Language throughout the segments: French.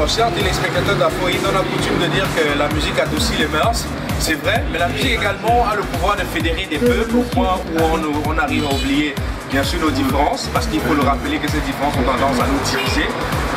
Alors, chers téléspectateurs d'Afroïde, on a coutume de dire que la musique adoucit les mœurs. C'est vrai, mais la musique également a le pouvoir de fédérer des peuples au point où on arrive à oublier bien sûr nos différences, parce qu'il faut le rappeler que ces différences ont tendance à nous diviser.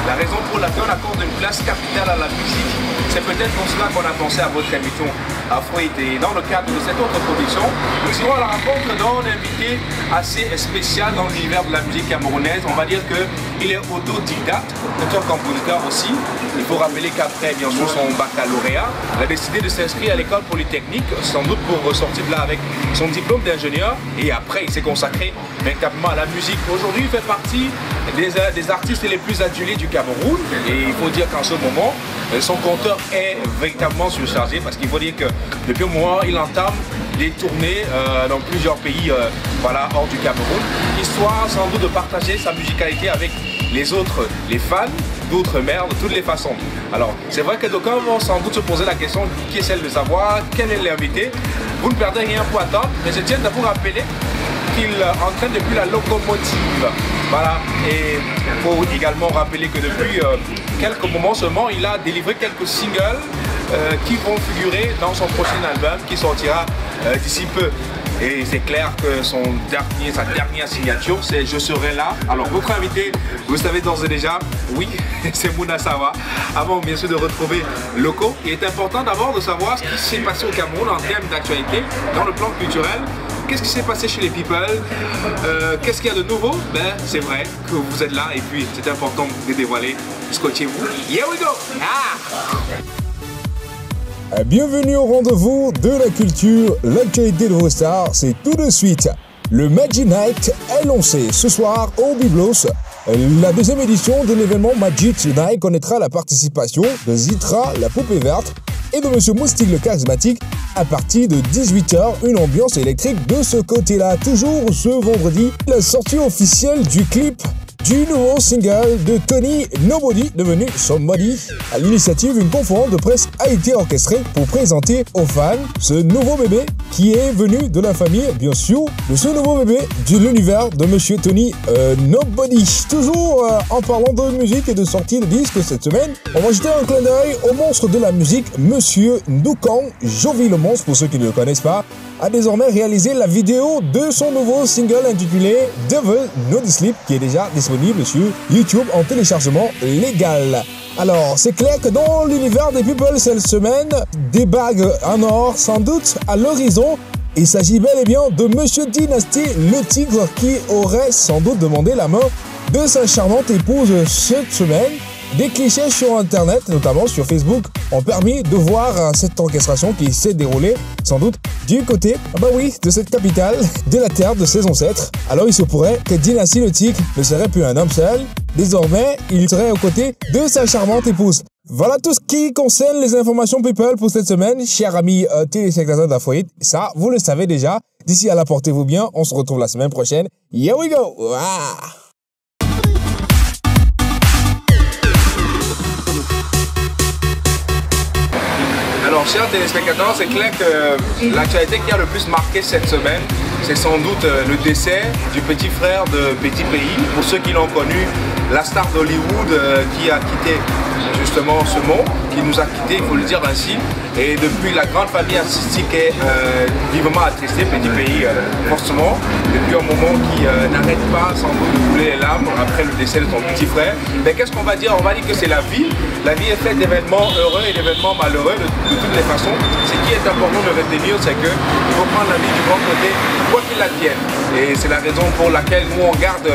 La raison pour laquelle on accorde une place capitale à la musique, c'est peut-être pour cela qu'on a pensé à votre émission Afroïde. Et dans le cadre de cette autre production, nous serons à la rencontre d'un invité assez spécial dans l'univers de la musique camerounaise. On va dire qu'il est autodidacte, auteur-compositeur aussi. Il faut rappeler qu'après bien sûr son baccalauréat, il a décidé de s'inscrire à l'école polytechnique, sans doute pour ressortir de là avec son diplôme d'ingénieur. Et après, il s'est consacré véritablement à la musique. Aujourd'hui, il fait partie des artistes les plus adulés du Cameroun. Et il faut dire qu'en ce moment, son compteur est véritablement surchargé, parce qu'il faut dire que depuis un moment, il entame des tournées dans plusieurs pays voilà, hors du Cameroun, histoire sans doute de partager sa musicalité avec les autres, les fans d'outre-mer de toutes les façons. Alors, c'est vrai que d'aucuns vont sans doute se poser la question qui est celle de savoir quel est l'invité. Vous ne perdez rien pour attendre, mais je tiens à vous rappeler qu'il entraîne depuis la locomotive. Voilà, et il faut également rappeler que depuis quelques moments seulement, il a délivré quelques singles qui vont figurer dans son prochain album qui sortira d'ici peu. Et c'est clair que sa dernière signature, c'est Je serai là. Alors votre invité, vous savez d'ores et déjà, oui, c'est Mouna Sawa. Avant bien sûr de retrouver Loco, il est important d'abord de savoir ce qui s'est passé au Cameroun en termes d'actualité, dans le plan culturel. Qu'est-ce qui s'est passé chez les people? Qu'est-ce qu'il y a de nouveau? Ben, c'est vrai que vous êtes là et puis c'est important de dévoiler. Scotchez-vous. Here we go! Bienvenue au rendez-vous de la culture. L'actualité de vos stars, c'est tout de suite. Le Magic Night est lancé ce soir au Byblos. La deuxième édition de l'événement Magic Night connaîtra la participation de Zitra, la poupée verte, et de Monsieur Moustique le charismatique à partir de 18 h. Une ambiance électrique de ce côté-là. Toujours ce vendredi, la sortie officielle du clip du nouveau single de Tony Nobody, devenu Somebody. À l'initiative, une conférence de presse a été orchestrée pour présenter aux fans ce nouveau bébé qui est venu de la famille, bien sûr, de ce nouveau bébé de l'univers de Monsieur Tony Nobody. Toujours en parlant de musique et de sortie de disques cette semaine, on va jeter un clin d'œil au monstre de la musique, Monsieur Ndoukan. Jovi le monstre, pour ceux qui ne le connaissent pas, a désormais réalisé la vidéo de son nouveau single intitulé Devil No Sleep, qui est déjà disponible sur YouTube en téléchargement légal. Alors, c'est clair que dans l'univers des people cette semaine, des bagues en or sans doute à l'horizon. Il s'agit bel et bien de Monsieur Dynasty, le tigre, qui aurait sans doute demandé la main de sa charmante épouse cette semaine. Des clichés sur internet, notamment sur Facebook, ont permis de voir cette orchestration qui s'est déroulée sans doute du côté, de cette capitale de la terre de ses ancêtres. Alors il se pourrait que Dynasty le tigre ne serait plus un homme seul. Désormais, il serait aux côtés de sa charmante épouse. Voilà tout ce qui concerne les informations people pour cette semaine, chers amis téléspectateurs d'Afroïde. Ça, vous le savez déjà. D'ici là, portez-vous bien. On se retrouve la semaine prochaine. Here we go! Alors, chers téléspectateurs, c'est clair que l'actualité qui a le plus marqué cette semaine, c'est sans doute le décès du petit frère de Petit Pays. Pour ceux qui l'ont connu, la star d'Hollywood qui a quitté justement ce monde, qui nous a quittés, il faut le dire ainsi. Et depuis, la grande famille artistique est vivement attristée, Petit Pays, forcément, depuis un moment qui n'arrête pas sans doute de couler les larmes après le décès de son petit frère. Mais qu'est-ce qu'on va dire? On va dire que c'est la vie. La vie est faite d'événements heureux et d'événements malheureux de toutes les façons. Ce qui est important de retenir, c'est qu'il faut prendre la vie du bon côté, quoi qu'il advienne. Et c'est la raison pour laquelle nous, on garde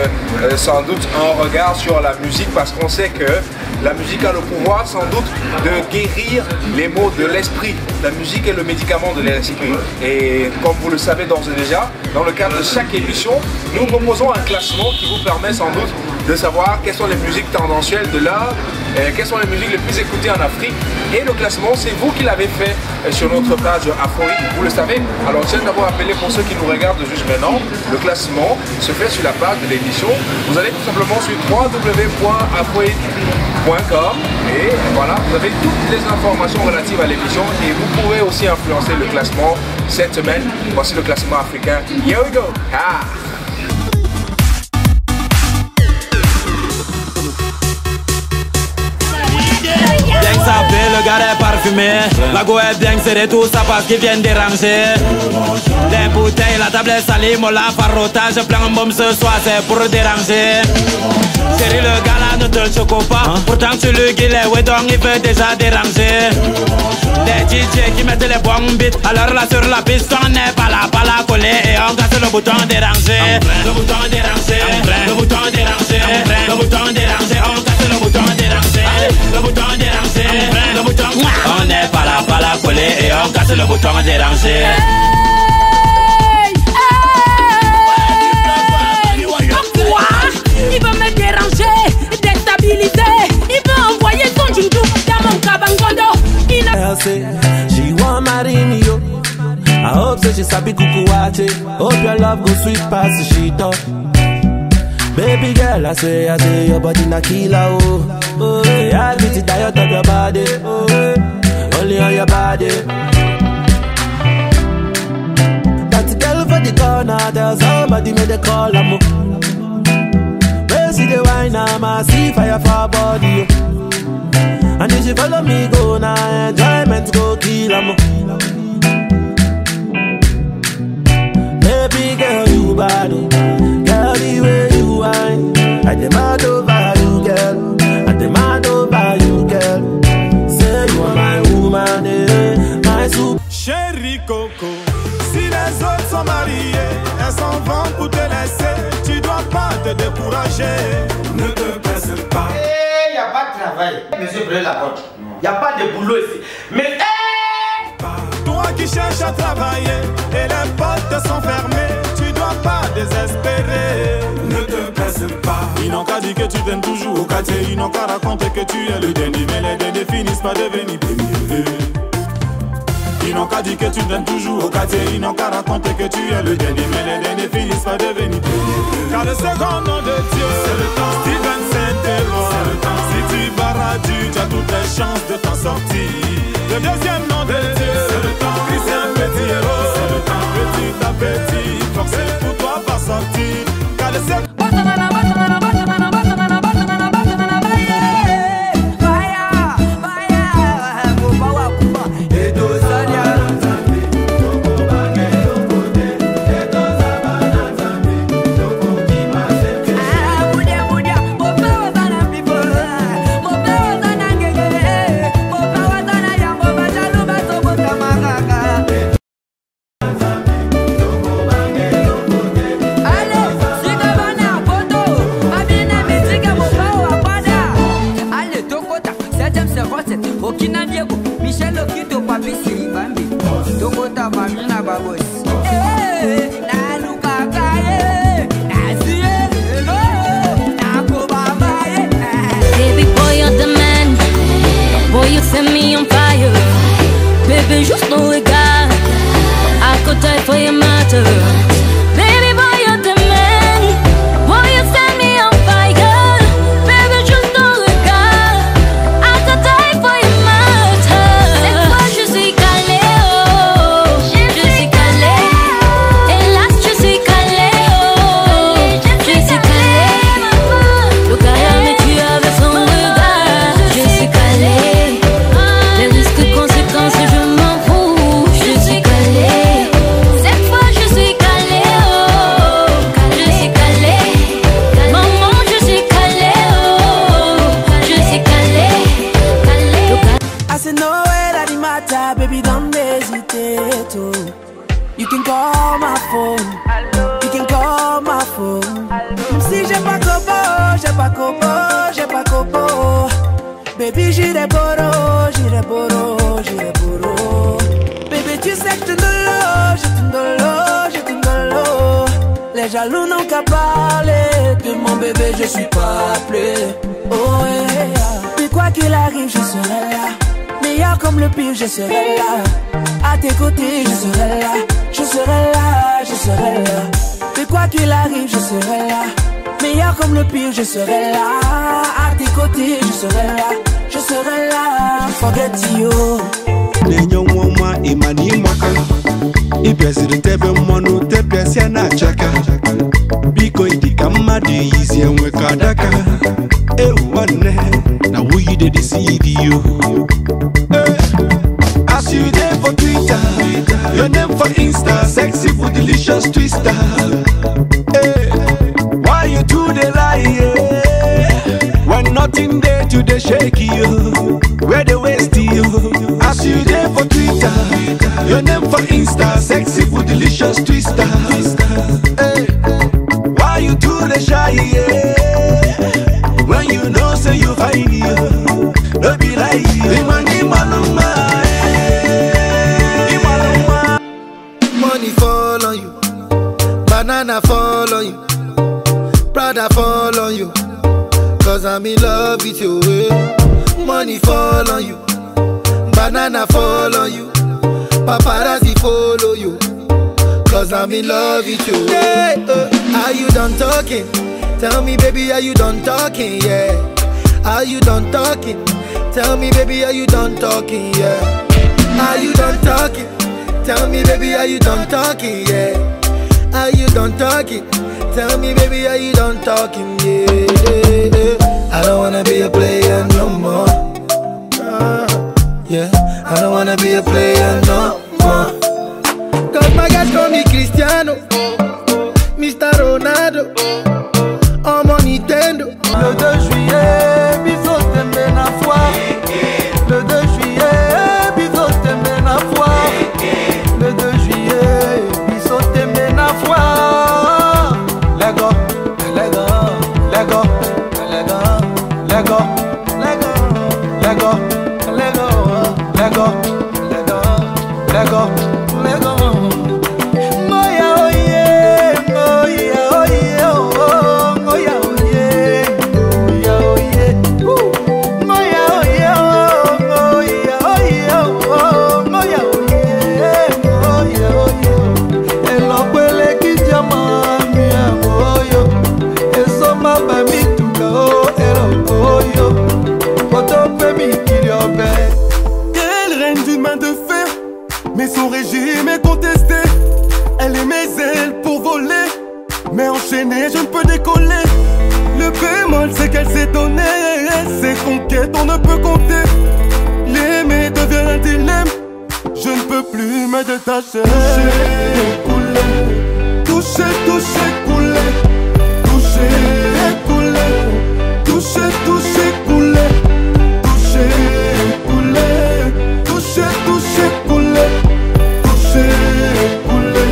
sans doute un regard sur la musique, parce qu'on sait que la musique a le pouvoir sans doute de guérir les maux de l'esprit. La musique est le médicament de l'esprit. Et comme vous le savez d'ores et déjà, dans le cadre de chaque émission, nous proposons un classement qui vous permet sans doute de savoir quelles sont les musiques tendancielles de l'heure, quelles sont les musiques les plus écoutées en Afrique. Et le classement, c'est vous qui l'avez fait sur notre page Afroïde, vous le savez. Alors je tiens d'abord à rappeler pour ceux qui nous regardent juste maintenant, le classement se fait sur la page de l'émission. Vous allez tout simplement sur www.afroïde.com et voilà, vous avez toutes les informations relatives à l'émission et vous pourrez aussi influencer le classement cette semaine. Voici le classement africain. Here we go! Yeah. fumer. La go est bien, c'est tout ça parce qu'ils viennent déranger. Les bouteilles, la table est salée, moi la farrotage. Plein de bombes ce soir, c'est pour déranger. Chérie, le gars là ne te le choque pas. Pourtant tu le guillet, ouais donc il veut déjà déranger. Les DJ qui mettent les bons beats. Alors là sur la piste, on n'est pas là coller. Et on casse le bouton déranger. Le bouton déranger, le bouton déranger, le bouton déranger. On casse le bouton déranger. Le bouton déranger, le bouton. On n'est pas là coller. Et on casse le bouton déranger. Il veut me déranger, déstabiliser. Il veut envoyer son djundou dans mon cabangondo. She want marry me, yo. I hope so she sabi kukuwache. Hope your love go sweet past the sheet up. Baby girl, I say your body na killer, oh. Oh, yeah, I get it tired of your body. Oh, yeah. Only on your body. That girl for the corner, there's somebody made a call, amo. See the wine, I'ma see fire for her body. And if she follow me, go now, enjoyment go kill em. Baby girl, you bad, girl, the way you whine. I demand over you, girl. I demand over you, girl. Say you are my woman, my soup. Chérie Coco, si les autres sont mariés, elles s'en vont pour te laisser. Tu dois pas te décourager, ne te presse pas. Y a pas de travail, monsieur brûle la porte. Y a pas de boulot ici. Mais toi qui cherches à travailler et les portes sont fermées, tu dois pas désespérer, ne te presse pas. Ils n'ont qu'à dire que tu t'aimes toujours au quartier, ils n'ont qu'à raconter que tu es le dernier, mais les derniers finissent par devenir premiers. Ils n'ont qu'à dire que tu t'aimes toujours au quartier, ils n'ont qu'à raconter que tu es le dernier, mais les derniers finissent par devenir premiers. Car le second nom de Dieu, c'est le temps. Steven Saint-Héros, c'est le temps. Si tu vas radu, tu as toutes les chances de t'en sortir. Le deuxième nom de Dieu, c'est le temps. Christian Petit Héros, c'est le temps. Petit à petit, forcé pour toi va sortir. Car le second juste ton regard, à côté for your matter. Baby boy, you're the man. Boy, you set me on fire. Baby, juste ton regard, à côté for your matter. Cette fois je suis calée, oh. Je suis calée. Hélas, je suis calée, oh. Je suis calée. Le gars me tue avec son regard. Je suis calée. Les risques, conséquences, je m'en fous. Je suis calée. Cette fois je suis calée, oh. Je suis calée. Maman, je suis calée, oh. Je suis calée. I said no way that it matter, baby, don't hesitate, oh. You can call my phone. You can call my phone. Même si j'ai pas copo, j'ai pas copo, j'ai pas copo. Baby, j'irai boro, j'irai boro, j'irai boro. Baby, tu sais que je t'endolo. Les jaloux n'ont qu'à parler de mon bébé, je suis pas appelé. Oh yeah. Mais quoi qu'il arrive, je serai là. Meilleur comme le pire, je serai là. À tes côtés, je serai là. Je serai là, je serai là. Mais quoi qu'il arrive, je serai là. Meilleur comme le pire, je serai là. À tes côtés, je serai là. Je serai là. Forget you. Nenyo mwa imani mwaka Ibeziri tebe mwanu tebe siana chaka Biko idika madi izi enwe kadaka Ewane na wuyi de deceive you As you there for Twitter, your name for Insta, sexy for delicious twister. Hey, why you do the lie? Yeah? When nothing there to the shake you, where the waste you? As you there for Twitter, your name for Insta, sexy for delicious twister. Hey, why you do the shy? Yeah? When you know say you find you, no be like you. Money fall on you, banana fall on you, Prada fall on you, cause I'm in love with you. Money fall on you, banana fall on you, paparazzi follow you, cause I'm in love with you. Are you done talking? Tell me baby, are you done talking? Yeah. Are you done talking? Tell me baby, are you done talking? Yeah. Are you done talking? Tell me baby, are you done talking? Yeah. Are you done talking? Tell me baby, are you done talking? Yeah. I don't wanna be a player no more. Yeah. I don't wanna be a player no more. Cause my guys call me Cristiano, Mr. Ronaldo, on mon Nintendo. Le 2 juillet, bisous t'aimer na foi. Le 2 juillet, bisous t'aimer na foi. Le 2 juillet, bisous t'aimer na foi. Lego, Lego, Lego, Lego, Lego, Lego, Lego, Lego, Lego, Lego, Lego. Moya oye, moya oye, oh, moya oye, moya oye, moya oye, oh, moya oye, oh, moya oye, moya oye. El okwele kijama mi amoyo, eso maba mi tuka el okoyo, otope mi kiriobe. Elle règne d'une main de fer, mais son régime est contesté. Elle est mes ailes pour voler, mais enchaînée je ne peux décoller. Le bémol c'est qu'elle s'est donnée, ses conquêtes on ne peut compter. L'aimer devient un dilemme, je ne peux plus me détacher. Toucher, toucher, toucher, couler. Toucher, couler. Toucher, toucher, couler. Toucher, couler. Toucher, toucher, couler. Toucher, couler.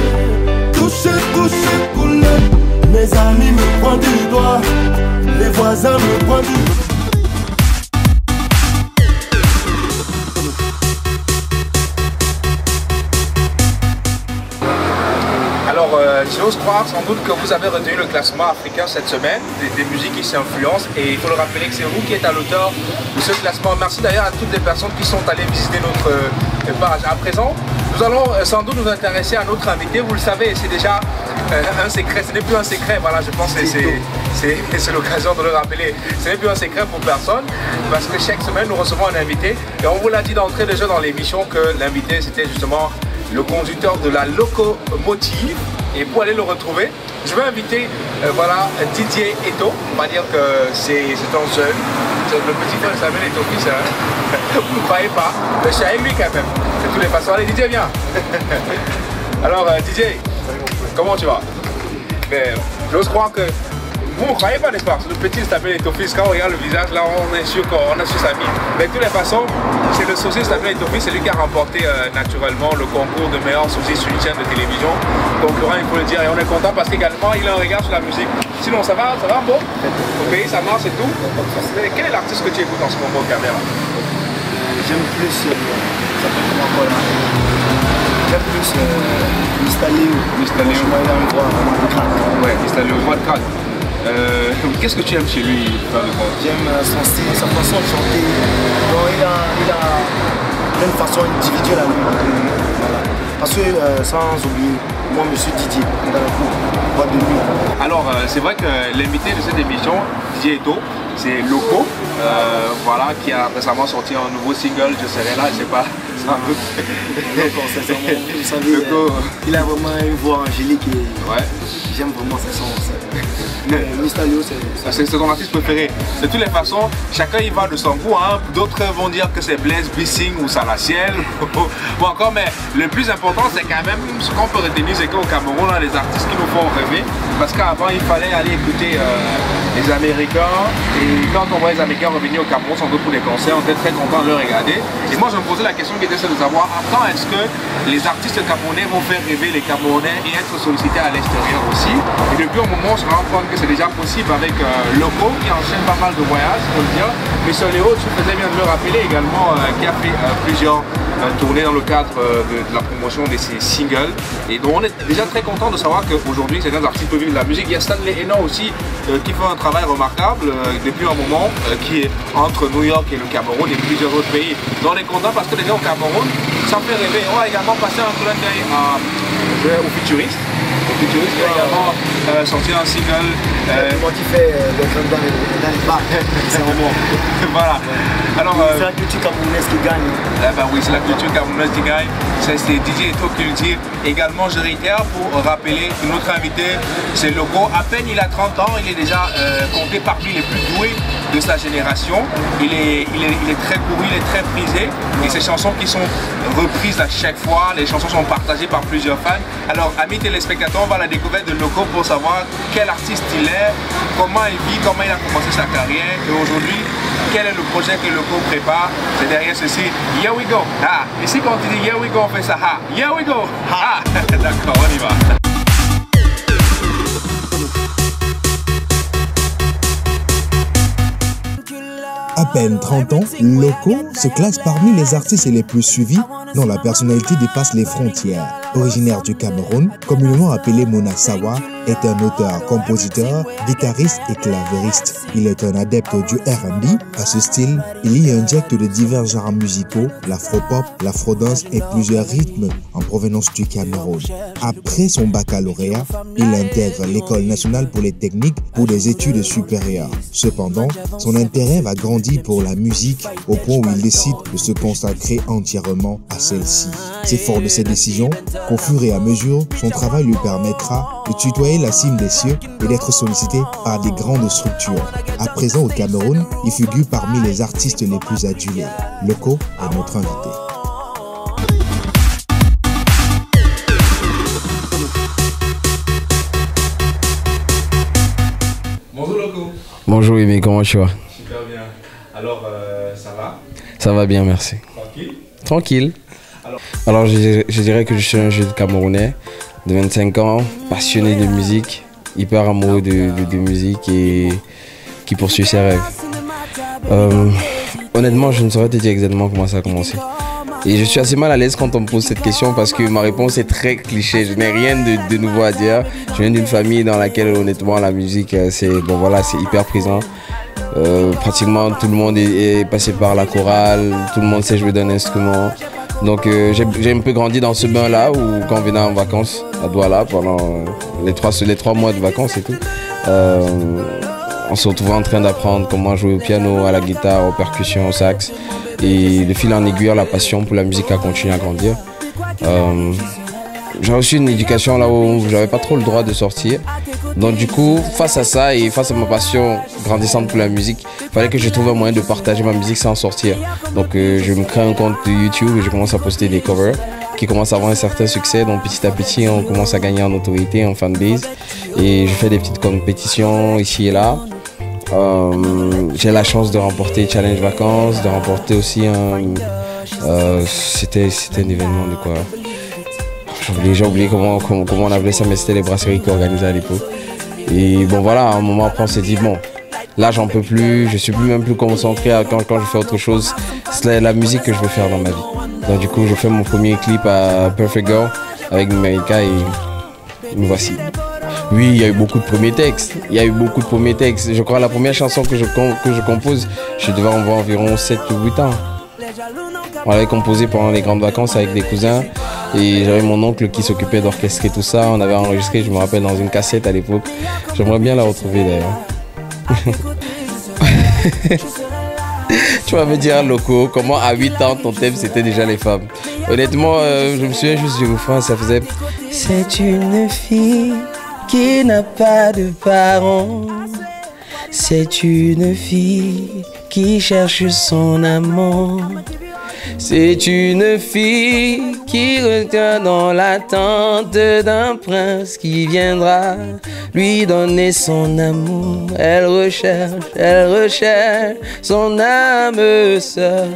Toucher, toucher, couler. Mes amis me pointent du doigt, les voisins me pointent du doigt. Alors, j'ose croire sans doute que vous avez retenu le classement africain cette semaine, des musiques qui s'influencent, et il faut le rappeler que c'est vous qui êtes à l'auteur de ce classement. Merci d'ailleurs à toutes les personnes qui sont allées visiter notre page. À présent, nous allons sans doute nous intéresser à notre invité. Vous le savez, c'est déjà un secret, ce n'est plus un secret, voilà, je pense que c'est l'occasion de le rappeler. Ce n'est plus un secret pour personne, parce que chaque semaine nous recevons un invité, et on vous l'a dit d'entrée déjà dans l'émission que l'invité c'était justement le conducteur de la locomotive. Et pour aller le retrouver, je vais inviter voilà, Didier Eto. On va dire que c'est un jeune. Le petit frère Samuel Eto fils, hein. Vous ne croyez pas, mais je suis avec lui quand même. De toutes les façons. Allez Didier, viens. Alors Didier, comment tu vas? J'ose croire que vous ne croyez pas, n'est-ce pas? Le petit Samuel Eto fils, quand on regarde le visage, là on est sûr qu'on a su sa vie. Mais de toutes les façons, c'est le sosie Samuel Eto fils, c'est lui qui a remporté naturellement le concours de meilleur sosie sur une chaîne de télévision. Concurrent, il faut le dire, et on est content parce qu'également il a un regard sur la musique. Sinon ça va bon? Au pays ça marche et tout. Mais quel est l'artiste que tu écoutes en ce moment, caméra? J'aime plus, ça fait comment encore là? J'aime plus Mr. Léo. Mr. Léo. Il a une voix vraiment de crack. Ouais, Mr. Léo, voix de crack. Qu'est-ce que tu aimes chez lui? J'aime son style, sa façon de chanter. Bon, il a une façon individuelle à lui. Voilà. Parce que sans oublier, moi je suis Didier dans le coup, voix de nuit. Alors c'est vrai que l'invité de cette émission, Didier Eto, c'est Loco, voilà, qui a récemment sorti un nouveau single, Je serai là, je sais pas, sans doute. Vous savez, il a vraiment une voix angélique et ouais. J'aime vraiment ses sons. Mr. Léo, c'est ton artiste préféré. De toutes les façons, chacun y va de son goût. Hein. D'autres vont dire que c'est Blaise Bissing ou Salaciel. Ou encore, mais le plus important, c'est quand même ce qu'on peut retenir, c'est qu'au Cameroun, on a des artistes qui nous font rêver. Parce qu'avant, il fallait aller écouter les Américains. Et quand on voit les Américains revenir au Cameroun, sans doute pour des concerts, on était très content de le regarder. Et moi, je me posais la question qui était celle de savoir quand est-ce que les artistes camerounais vont faire rêver les Camerounais et être sollicités à l'extérieur aussi. Et depuis un moment, on se rend compte que c'est déjà possible avec Loco qui enchaîne pas mal de voyages, faut le dire. Mais Léo, tu faisais bien de le rappeler également, qui a fait plusieurs tournées dans le cadre de la promotion de ses singles. Et donc on est déjà très content de savoir qu'aujourd'hui, certains artistes peuvent vivre de la musique. Il y a Stanley Eno aussi qui fait un travail remarquable depuis un moment, qui est entre New York et le Cameroun et plusieurs autres pays. Donc on est content parce que déjà au Cameroun, ça fait rêver. On va également passer un clin d'œil aux futuristes. Qui a également sorti un single. Moi qui fais le clin d'œil dans les bars, c'est un moment. Voilà. Alors, c'est la culture camerounaise qui gagne. Ben oui, c'est la culture camerounaise qui gagne. C'est DJ Eto Culture. Également, je réitère pour rappeler que notre invité, c'est Loco. À peine il a 30 ans, il est déjà compté parmi les plus doués de sa génération. Il est très couru, il est très prisé. Et ces chansons qui sont reprises à chaque fois, les chansons sont partagées par plusieurs fans. Alors, amis téléspectateurs, on va à la découverte de Loco pour savoir quel artiste il est, comment il vit, comment il a commencé sa carrière et aujourd'hui, quel est le projet que Loco prépare. C'est derrière ceci. Here we go. Ah, ici quand on dit here we go, on fait ça. Ah, here we go. Ah, d'accord, on y va. À peine 30 ans, Loco se classe parmi les artistes les plus suivis dont la personnalité dépasse les frontières. Originaire du Cameroun, communément appelé Mona Sawa, est un auteur, compositeur, guitariste et clavériste. Il est un adepte du R&B. À ce style, il y injecte de divers genres musicaux, l'afro-pop, l'afro-dance et plusieurs rythmes en provenance du Cameroun. Après son baccalauréat, il intègre l'École nationale polytechnique pour des études supérieures. Cependant, son intérêt va grandir pour la musique au point où il décide de se consacrer entièrement à celle-ci. C'est fort de cette décision qu'au fur et à mesure, son travail lui permettra de tutoyer la cime des cieux et d'être sollicité par des grandes structures. À présent au Cameroun, il figure parmi les artistes les plus adulés. Loco est notre invité. Bonjour Loco. Bonjour Amy, comment tu vas? Super bien. Alors, ça va? Ça va bien, merci. Tranquille? Tranquille. Alors je dirais que je suis un jeune Camerounais de 25 ans, passionné de musique, hyper amoureux de musique et qui poursuit ses rêves. Honnêtement, je ne saurais te dire exactement comment ça a commencé. Et je suis assez mal à l'aise quand on me pose cette question parce que ma réponse est très cliché. Je n'ai rien de nouveau à dire. Je viens d'une famille dans laquelle honnêtement la musique c'est hyper présent. Pratiquement tout le monde est passé par la chorale, tout le monde sait jouer d'un instrument. Donc j'ai un peu grandi dans ce bain-là où quand on venait en vacances à Douala pendant les 3 mois de vacances et tout, on se retrouvait en train d'apprendre comment jouer au piano, à la guitare, aux percussions, au sax. Et de fil en aiguille, la passion pour la musique a continué à grandir. J'ai reçu une éducation là où j'avais pas trop le droit de sortir. Donc du coup, face à ça et face à ma passion grandissante pour la musique, il fallait que je trouve un moyen de partager ma musique sans sortir. Donc je me crée un compte de YouTube et je commence à poster des covers qui commencent à avoir un certain succès. Donc petit à petit, on commence à gagner en autorité, en fanbase. Et je fais des petites compétitions ici et là. J'ai la chance de remporter Challenge Vacances, de remporter aussi c'était un événement de quoi? J'ai oublié comment on appelait ça, mais c'était les brasseries qui organisaient à l'époque. Et bon voilà, à un moment après on s'est dit bon, là j'en peux plus, je suis même plus concentré quand je fais autre chose. C'est la musique que je veux faire dans ma vie. Donc du coup je fais mon premier clip à Perfect Girl avec America et me voici. Oui, il y a eu beaucoup de premiers textes. Je crois la première chanson que je compose, je devais avoir environ 7 ou 8 ans. On l'avait composé pendant les grandes vacances avec des cousins. Et j'avais mon oncle qui s'occupait d'orchestrer tout ça. On avait enregistré, je me rappelle, dans une cassette à l'époque. J'aimerais bien la retrouver d'ailleurs. Tu vas me dire, Loco, comment à 8 ans ton thème c'était déjà les femmes? Honnêtement, je me souviens juste du refrain, ça faisait « C'est une fille qui n'a pas de parents. C'est une fille qui cherche son amant. C'est une fille qui retient dans l'attente d'un prince qui viendra lui donner son amour. Elle recherche son âme sœur,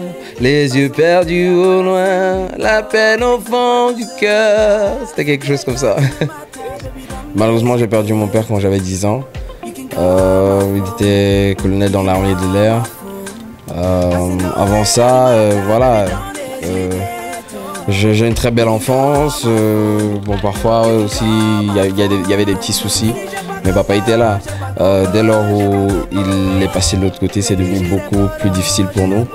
les yeux perdus au loin, la peine au fond du cœur. C'était quelque chose comme ça. Malheureusement, j'ai perdu mon père quand j'avais 10 ans. Il était colonel dans l'armée de l'air. Avant ça, voilà, j'ai une très belle enfance. Bon, parfois aussi, il y avait des petits soucis, mais papa était là. Dès lors où il est passé de l'autre côté, c'est devenu beaucoup plus difficile pour nous.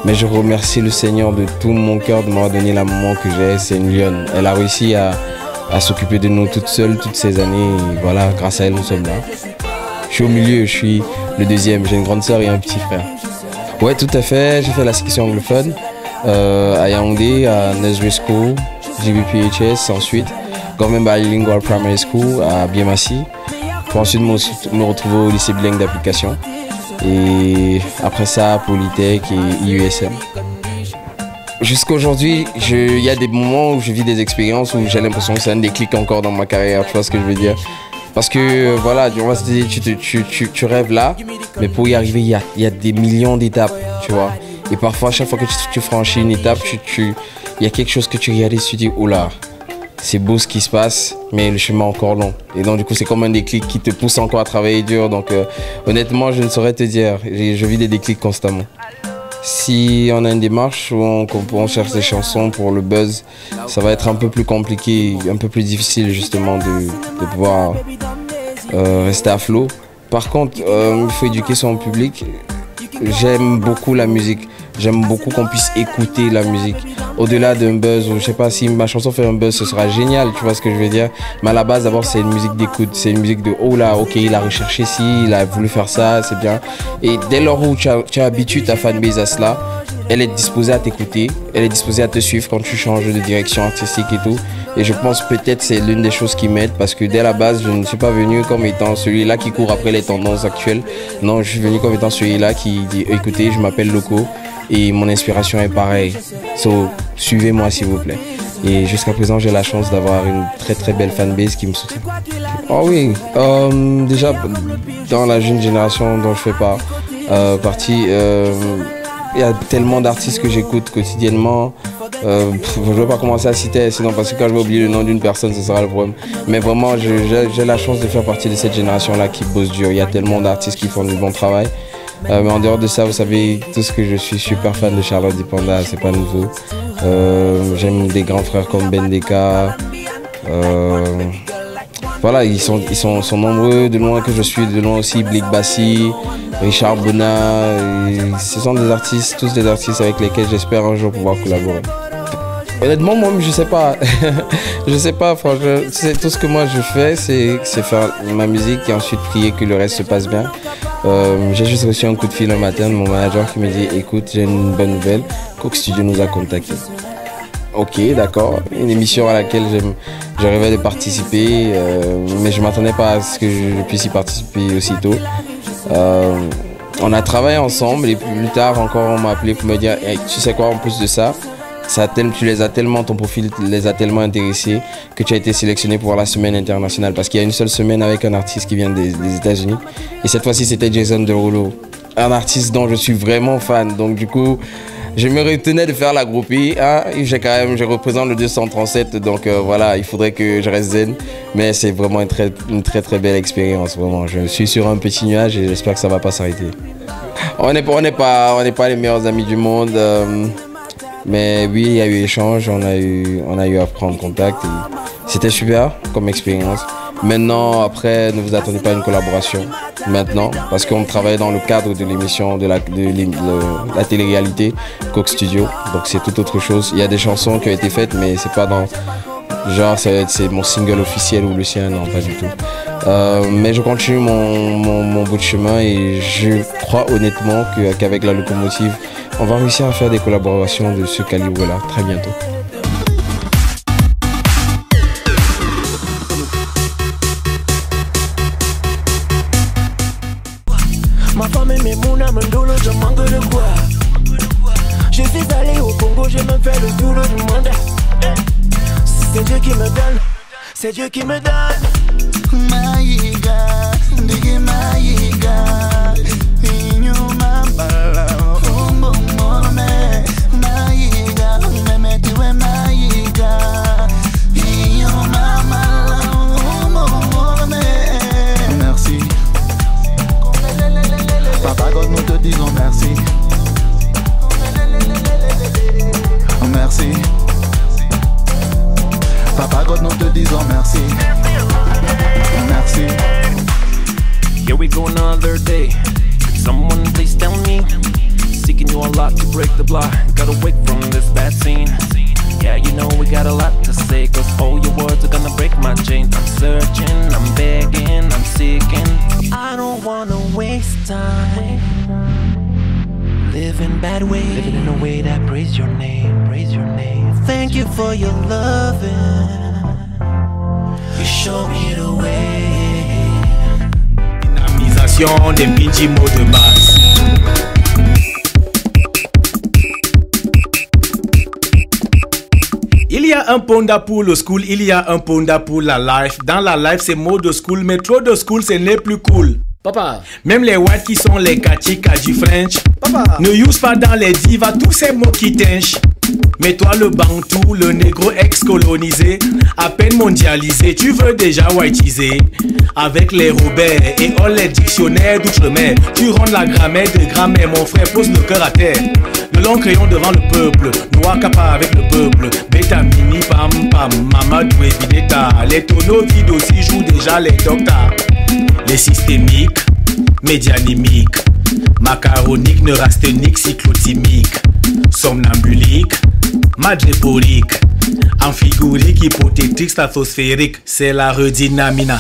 Mais je remercie le Seigneur de tout mon cœur de m'avoir donné la maman que j'ai. C'est une lionne. Elle a réussi à s'occuper de nous toute seule, toutes ces années. Et voilà, grâce à elle, nous sommes là. Je suis au milieu, je suis le deuxième. J'ai une grande sœur et un petit frère. Ouais, tout à fait. J'ai fait la section anglophone à Yaoundé, à Nursery School, JBPHS, ensuite Government Bilingual Primary School à Biémassi, pour ensuite me retrouver au lycée bilingue d'application. Et après ça, Polytech et IUSM. Jusqu'à aujourd'hui, il y a des moments où je vis des expériences où j'ai l'impression que c'est un déclic encore dans ma carrière, tu vois ce que je veux dire? Parce que voilà, tu rêves là, mais pour y arriver, il y a des millions d'étapes, tu vois. Et parfois, chaque fois que tu franchis une étape, il y a quelque chose que tu réalises, tu dis, oula, c'est beau ce qui se passe, mais le chemin est encore long. Et donc du coup, c'est comme un déclic qui te pousse encore à travailler dur. Donc honnêtement, je ne saurais te dire, je vis des déclics constamment. Si on a une démarche où on cherche des chansons pour le buzz, ça va être un peu plus compliqué, un peu plus difficile justement de pouvoir rester à flot. Par contre, il faut éduquer son public. J'aime beaucoup la musique, j'aime beaucoup qu'on puisse écouter la musique. Au-delà d'un buzz, ou je sais pas, si ma chanson fait un buzz, ce sera génial, tu vois ce que je veux dire. Mais à la base, d'abord, c'est une musique d'écoute, c'est une musique de oh là, ok, il a recherché ci, il a voulu faire ça, c'est bien. Et dès lors où tu habitues ta fanbase à cela, elle est disposée à t'écouter, elle est disposée à te suivre quand tu changes de direction artistique et tout. Et je pense peut-être c'est l'une des choses qui m'aide parce que dès la base, je ne suis pas venu comme étant celui-là qui court après les tendances actuelles. Non, je suis venu comme étant celui-là qui dit écoutez, je m'appelle Loco et mon inspiration est pareille. So, suivez-moi s'il vous plaît. Et jusqu'à présent, j'ai la chance d'avoir une très très belle fanbase qui me soutient. Oh oui, déjà dans la jeune génération dont je fais partie, il y a tellement d'artistes que j'écoute quotidiennement. Je ne vais pas commencer à citer, sinon parce que quand je vais oublier le nom d'une personne, ce sera le problème. Mais vraiment, j'ai la chance de faire partie de cette génération-là qui bosse dur. Il y a tellement d'artistes qui font du bon travail. Mais en dehors de ça, vous savez tous que je suis super fan de Charlotte Dipanda, c'est pas nouveau. J'aime des grands frères comme Bendeka. Voilà, ils sont nombreux, de loin que je suis, de loin aussi Blick Bassi, Richard Bona. Ce sont des artistes, tous des artistes avec lesquels j'espère un jour pouvoir collaborer. Honnêtement, moi, je sais pas. Je sais pas, franchement. Tout ce que moi je fais, c'est faire ma musique et ensuite prier que le reste se passe bien. J'ai juste reçu un coup de fil un matin de mon manager qui me dit écoute, j'ai une bonne nouvelle, Coke Studio nous a contactés. Ok, d'accord, une émission à laquelle je rêvais de participer, mais je ne m'attendais pas à ce que je puisse y participer aussitôt. On a travaillé ensemble et plus tard encore on m'a appelé pour me dire hey, tu sais quoi, en plus de ça, tu les as tellement, ton profil les a tellement intéressés que tu as été sélectionné pour la semaine internationale parce qu'il y a une seule semaine avec un artiste qui vient des États-Unis et cette fois-ci c'était Jason Derulo, un artiste dont je suis vraiment fan. Donc du coup je me retenais de faire la groupie, hein. Je représente le 237, donc voilà, il faudrait que je reste zen. Mais c'est vraiment une très très belle expérience, vraiment. Je suis sur un petit nuage et j'espère que ça ne va pas s'arrêter. On n'est pas les meilleurs amis du monde, mais oui, il y a eu échange, on a eu à prendre contact. C'était super comme expérience. Maintenant, après, ne vous attendez pas à une collaboration. Maintenant, parce qu'on travaille dans le cadre de l'émission de la télé-réalité Coke Studio. Donc c'est tout autre chose. Il y a des chansons qui ont été faites, mais c'est pas dans genre c'est mon single officiel ou le sien, non, pas du tout. Mais je continue mon bout de chemin et je crois honnêtement qu'avec la locomotive, on va réussir à faire des collaborations de ce calibre-là très bientôt. Ma femme aimait mon âme, Ndolo, je manque de quoi. Je suis allé au Congo, j'ai même fait le tour du monde. C'est Dieu qui me donne, c'est Dieu qui me donne. Maïga, Ndigi Maïga, Inyo Mambala, Umbo Mome, Maïga, Meme Tiwe Maïga, Inyo Mambala, Umbo Mome. Merci. Papa God, nous te disons merci. Merci. Papa God, nous te disons merci. Merci. Here we go another day. Could someone please tell me? Seeking you a lot to break the block. Gotta wake from this bad scene. Yeah, you know we got a lot to say, cause all your words are gonna break my chains. I'm searching, I'm begging, I'm seeking. I don't wanna waste time living bad way, living in a way that praise your name, praise your name. Thank you for your loving. You show me the way. Dynamisation des petits mots de base. Il y a un ponda pour le school, il y a un ponda pour la life. Dans la life, c'est mode school, mais trop de school, ce n'est plus cool. Papa. Même les whites qui sont les kachika du French. Papa. Ne use pas dans les divas tous ces mots qui tinchent. Mais toi le bantou, le négro ex-colonisé, à peine mondialisé, tu veux déjà whiteiser. Avec les Robert et all les dictionnaires d'outre-mer, tu rondes la grammaire de grammaire, mon frère, pose le cœur à terre. Le long crayon devant le peuple, noir capa avec le peuple. Beta mini pam pam, Mamadou et Bineta. Les tonneaux vides aussi jouent déjà les docteurs. Les systémiques, médianimiques, macaroniques, neurasthéniques, cyclotimiques, somnambuliques, madréporiques, amphiguriques, hypothétiques, stratosphériques. C'est la redynamina,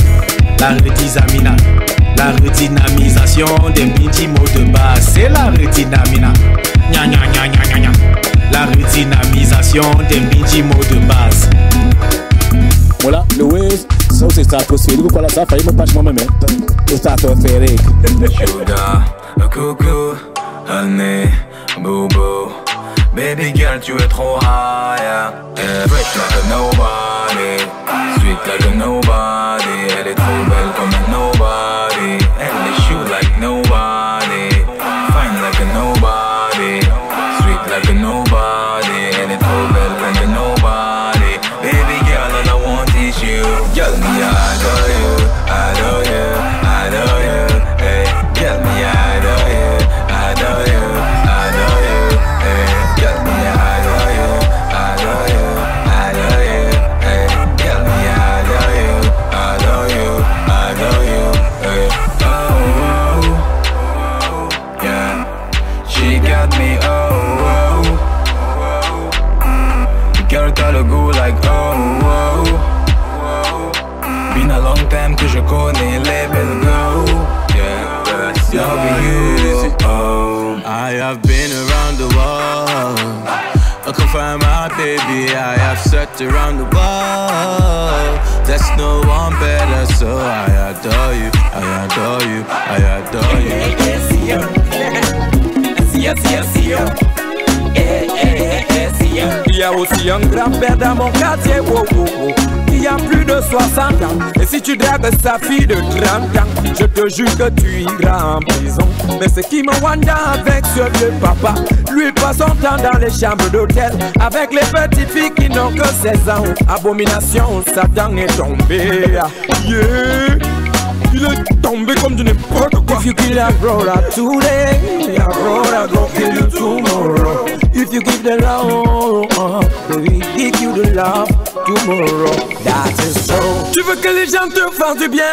la redizamina, la redynamisation des petits mots de base. C'est la redynamina, gna gna gna gna gna. La redynamisation des petits mots de base. Voilà, le Waze, ça c'est stratosphérique. Voilà, ça faillit me passer moi-même. C'est stratosphérique. Sugar, coucou, honey, bobo. Baby girl, tu es trop high, yeah. Fresh like a nobody, sweet like a nobody. Elle est trop belle comme un nobody. Elle est chou like nobody, fine like a nobody, sweet like a nobody. Elle est trop belle comme un nobody. Baby girl, all I want is you. Girl, me I adore you, I adore you, I adore you. Hey, girl, me I adore you, I adore you, I adore you. Hey, girl, me I adore you, I adore you, I adore you. Hey, girl, me I adore you, I adore you, I adore you. Hey, oh, yeah, she got me. Oh, girl, t'as le goût like oh. Been a long time que je connais les belles go. Yeah, love you. Oh, I have been around the world. I can find my baby. I have searched around the world. There's no one better, so I adore you. I adore you. I adore you. Il y a aussi un grand-père dans mon quartier, wow, wow, wow. Il y a plus de 60 ans. Et si tu dragues sa fille de 30 ans, je te jure que tu iras en prison. Mais ce qui me wanda avec ce vieux papa, lui passe son temps dans les chambres d'hôtel avec les petites filles qui n'ont que 16 ans. Abomination, Satan est tombé. Yeah. Il est tombé comme du n'importe quoi. If you kill a brother today, a brother go kill you tomorrow. If you give the love, we give you the love tomorrow. That is so. Tu veux que les gens te fassent du bien,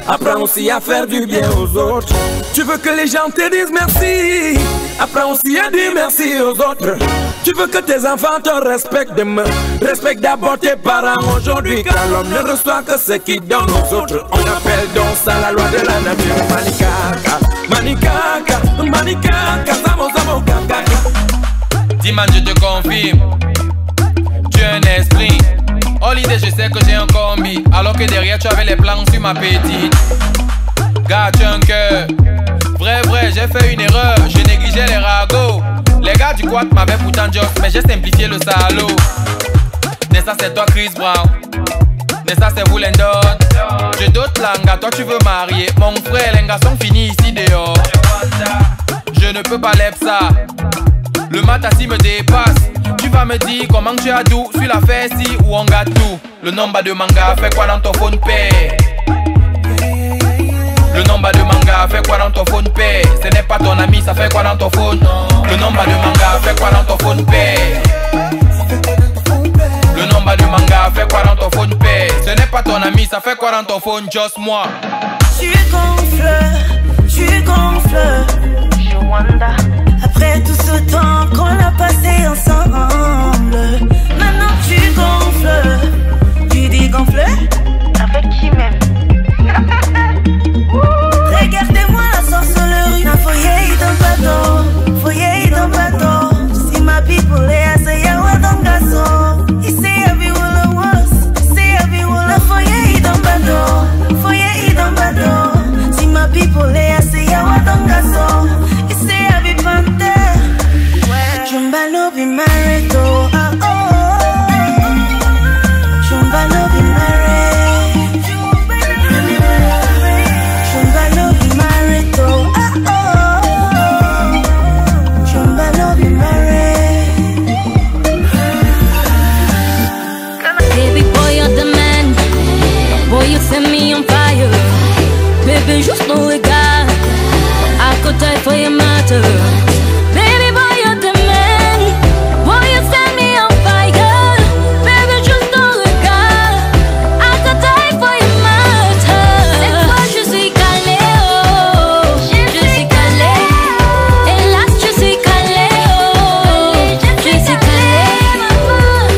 apprends aussi à faire du bien aux autres. Tu veux que les gens te disent merci, apprends aussi à dire merci aux autres. Tu veux que tes enfants te respectent demain, respecte d'abord tes parents aujourd'hui. Car l'homme ne reçoit que ce qu'il donne aux autres. On appelle donc ça la loi de la nature. Manikaka, manikaka, manikaka, zamo zamo kakaka. Dis-man, je te confirme, tu es un esprit. Oh l'idée, je sais que j'ai un combi, alors que derrière tu avais les plans sur ma petite. Gars, tu as un cœur, vrai vrai, j'ai fait une erreur, je négligeais les ragots. Les gars du quad m'avaient pourtant job, mais j'ai simplifié le salaud. Nessa c'est toi Chris Brown, Nessa c'est vous Lendon. J'ai d'autres langues, à toi tu veux marier. Mon frère, les gars sont finis ici dehors. Je ne peux pas lève ça, le matassi me dépasse. Tu vas me dire comment tu as doux, suis la fesse ou on gâte tout. Le nombre de manga fait quoi dans ton phone pay? Le nombre de manga fait quoi dans ton phone pay? Ce n'est pas ton ami, ça fait quoi dans ton phone? Le nombre de manga fait quoi dans ton phone pay? Le nombre de manga fait quoi dans ton phone pay? Ce n'est pas ton ami, ça fait quoi dans ton phone? Just moi. Tu gonfles, je wonder. Après tout ce temps qu'on a passé ensemble, maintenant tu gonfles. Tu dis gonfler? Avec qui même? Regardez-moi la sorcellerie. Un foyer dans bateau. Si ma people est assez yawa dans gaso. Il sait everyone I was. Un foyer dans bateau. Si ma people est assez yawa dans gaso. Il sait every panther. Chumbalo be married oh. Chumbalo be married. Chumbalo be married oh. Chumbalo be married. Baby boy, you're the man. Boy, you set me on fire. Baby, juste ton regard. I could die for your matter. Baby boy, you're the man. Boy, you set me on fire. Baby, juste ton regard. I could die for your matter. Cette fois, je suis calée, oh. Je suis calée. Hélas, je suis calée, oh. Je suis calée.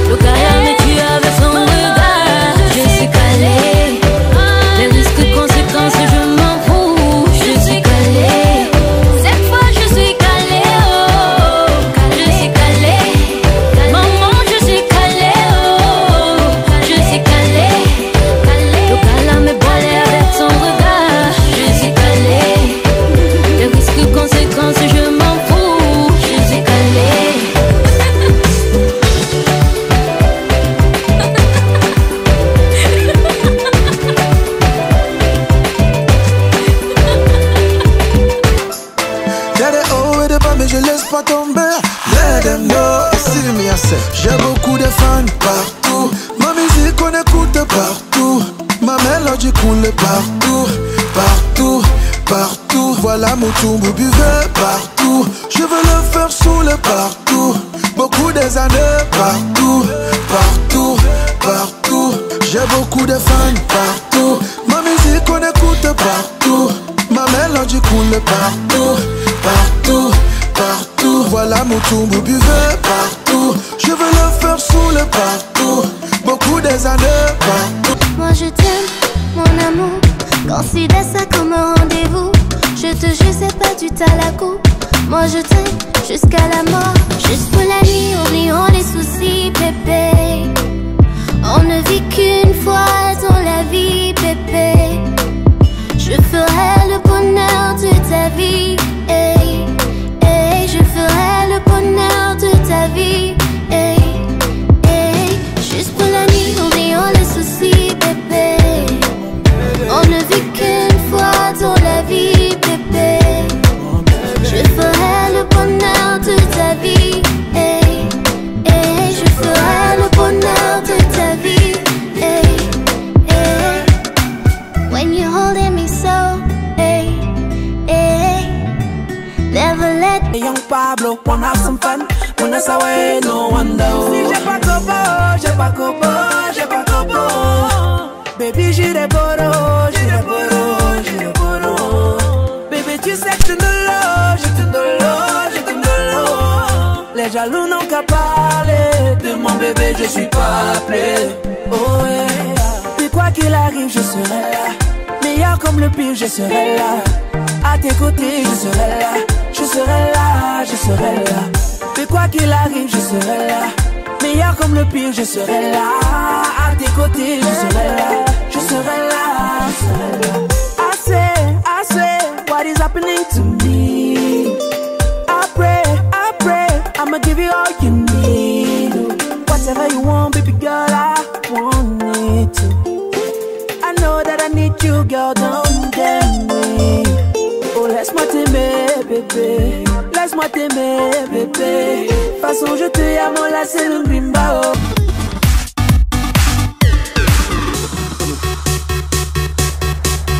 Le gars me tue avec son regard. Je suis calée. Les risques, conséquences, je m'en fous. Je suis calée. Cette fois, je suis calée, oh. Je suis calée. Maman, je suis calée, oh. Je suis calée. Le gars me bolait avec son regard. Je suis calée. Les risques, conséquences, je m'en fous. Je suis calée. Y'a des hauts et des bas mais je laisse pas tomber. Let them know, see me I say. J'ai beaucoup de fans partout. Ma musique on écoute partout. Ma mélodie coule partout. Voilà mon toumbe buvez partout. Je veux le faire sous le partout. Beaucoup des années partout. J'ai beaucoup de fans partout. Ma musique on écoute partout. Ma mélodie coule partout. Voilà mon toumbe buvez partout. Je veux le faire sous le partout. Beaucoup des années partout. Moi je t'aime, mon amour. Considère ça comme un rendez-vous. Je te jure c'est pas du talakou. Moi je t'aime jusqu'à la mort. Juste pour la nuit, oublions les soucis, bébé. On ne vit qu'une fois dans la vie, bébé. Je ferai le bonheur de ta vie, hey, hey. Je ferai le bonheur de ta vie, hey, hey. Juste pour la nuit, oublions les soucis, bébé. On ne vit qu'une fois dans la vie, bébé. Je ferai le bonheur de ta vie, hey, hey. Je ferai le bonheur de ta vie, hey, hey. When you're holding me so, hey, hey. Never let me. Young Pablo, wanna have some fun. Wanna say no wonder. Si j'ai pas copo. Baby, j'irai boro. Baby, tu sais que je te l'eau. Les jaloux n'ont qu'à parler de mon bébé, je suis pas appelé. Oh yeah. Puis quoi qu'il arrive, je serai là. Meilleur comme le pire, je serai là. À tes côtés, je serai là. Puis quoi qu'il arrive, je serai là. Meilleur comme le pire, je serai là. À tes côtés, je serai là. I say, what is happening to me? give you all you need. Whatever you want, baby girl, I want it too. I know that I need you, girl, don't get me. Oh, laisse-moi t'aimer, bébé. Laisse-moi t'aimer, bébé. Façon, je te aime, là, c'est le bimba.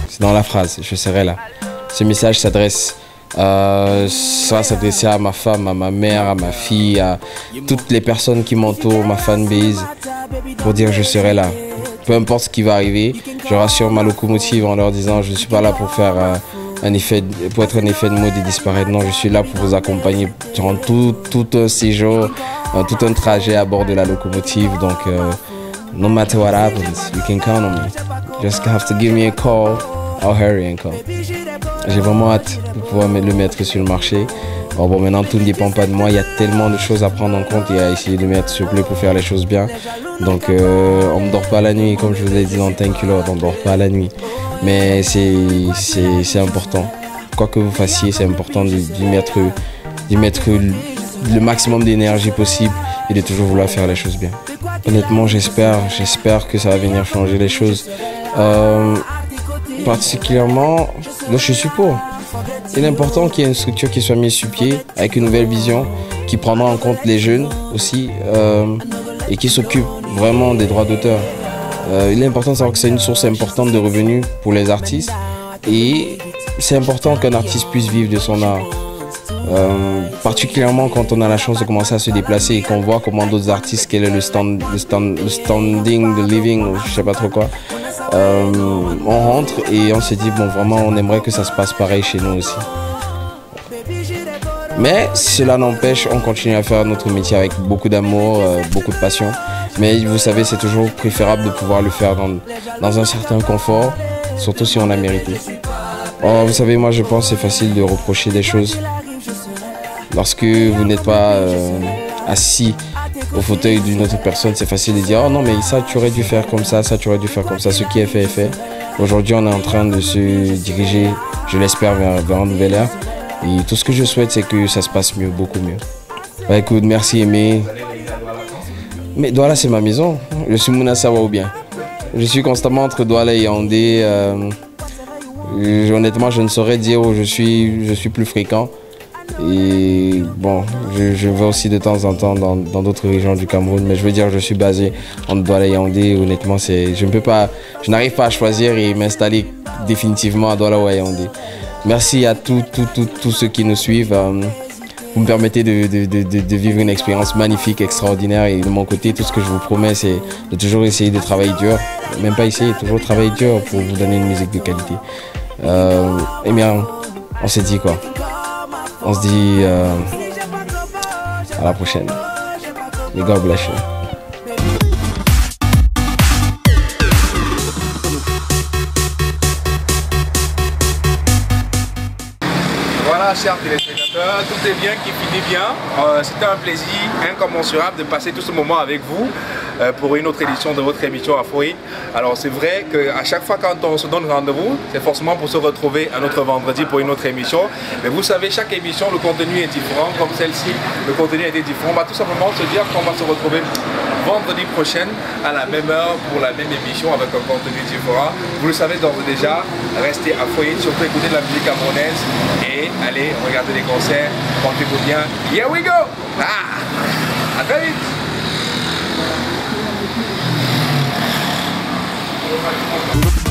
C'est dans la phrase, je serai là. Ce message s'adresse, ça va s'adresser à ma femme, à ma mère, à ma fille, à toutes les personnes qui m'entourent, ma fanbase, pour dire je serai là. Peu importe ce qui va arriver, je rassure ma locomotive en leur disant je ne suis pas là pour faire pour être un effet de mode et disparaître. Non, je suis là pour vous accompagner durant tout un séjour, tout un trajet à bord de la locomotive. Donc, no matter what happens, you can count on me. Just have to give me a call. I'll hurry and call. J'ai vraiment hâte de pouvoir le mettre sur le marché. Alors bon, maintenant tout ne dépend pas de moi, il y a tellement de choses à prendre en compte et à essayer de mettre sur le pour faire les choses bien. Donc on ne dort pas la nuit, comme je vous ai dit dans Thank You Lord, on ne dort pas la nuit. Mais c'est important. Quoi que vous fassiez, c'est important d'y mettre le maximum d'énergie possible et de toujours vouloir faire les choses bien. Honnêtement, j'espère que ça va venir changer les choses. Particulièrement, là, je suis pour. Il est important qu'il y ait une structure qui soit mise sur pied avec une nouvelle vision qui prendra en compte les jeunes aussi et qui s'occupe vraiment des droits d'auteur. Il est important de savoir que c'est une source importante de revenus pour les artistes et c'est important qu'un artiste puisse vivre de son art. Particulièrement quand on a la chance de commencer à se déplacer et qu'on voit comment d'autres artistes, quel est le standing, le living, ou je sais pas trop quoi. On rentre et on se dit bon vraiment on aimerait que ça se passe pareil chez nous aussi. Mais cela n'empêche, on continue à faire notre métier avec beaucoup d'amour, beaucoup de passion. Mais vous savez, c'est toujours préférable de pouvoir le faire dans un certain confort, surtout si on l'a mérité. Oh, vous savez, moi je pense que c'est facile de reprocher des choses lorsque vous n'êtes pas assis au fauteuil d'une autre personne. C'est facile de dire oh non mais ça tu aurais dû faire comme ça, tu aurais dû faire comme ça. Ce qui est fait est fait. Aujourd'hui on est en train de se diriger, je l'espère, vers une nouvelle ère. Et tout ce que je souhaite c'est que ça se passe mieux, beaucoup mieux. Bah écoute, merci Aimé. Mais Douala c'est ma maison, je suis Mouna Sawa ou bien. Je suis constamment entre Douala et Yaoundé. Honnêtement je ne saurais dire où je suis plus fréquent. Et bon, je vais aussi de temps en temps dans d'autres régions du Cameroun, mais je veux dire, je suis basé en Douala et Yaoundé. Honnêtement, je n'arrive pas à choisir et m'installer définitivement à Douala ou à Yaoundé. Merci à tous ceux qui nous suivent. Vous me permettez de vivre une expérience magnifique, extraordinaire. Et de mon côté, tout ce que je vous promets, c'est de toujours essayer de travailler dur. Même pas essayer, toujours travailler dur pour vous donner une musique de qualité. Eh bien, on s'est dit quoi? On se dit à la prochaine. May God bless you. Voilà, chers téléspectateurs, tout est bien qui finit bien. C'était un plaisir incommensurable de passer tout ce moment avec vous pour une autre édition de votre émission Afrohit. Alors c'est vrai qu'à chaque fois quand on se donne rendez-vous, c'est forcément pour se retrouver un autre vendredi pour une autre émission. Mais vous savez, chaque émission, le contenu est différent. Comme celle-ci, le contenu était différent. On va tout simplement se dire qu'on va se retrouver vendredi prochain à la même heure pour la même émission avec un contenu différent. Vous le savez d'ores et déjà, restez Afrohit, surtout écoutez de la musique camerounaise et allez regarder les concerts, portez-vous bien. Here we go! À très vite! Thank you.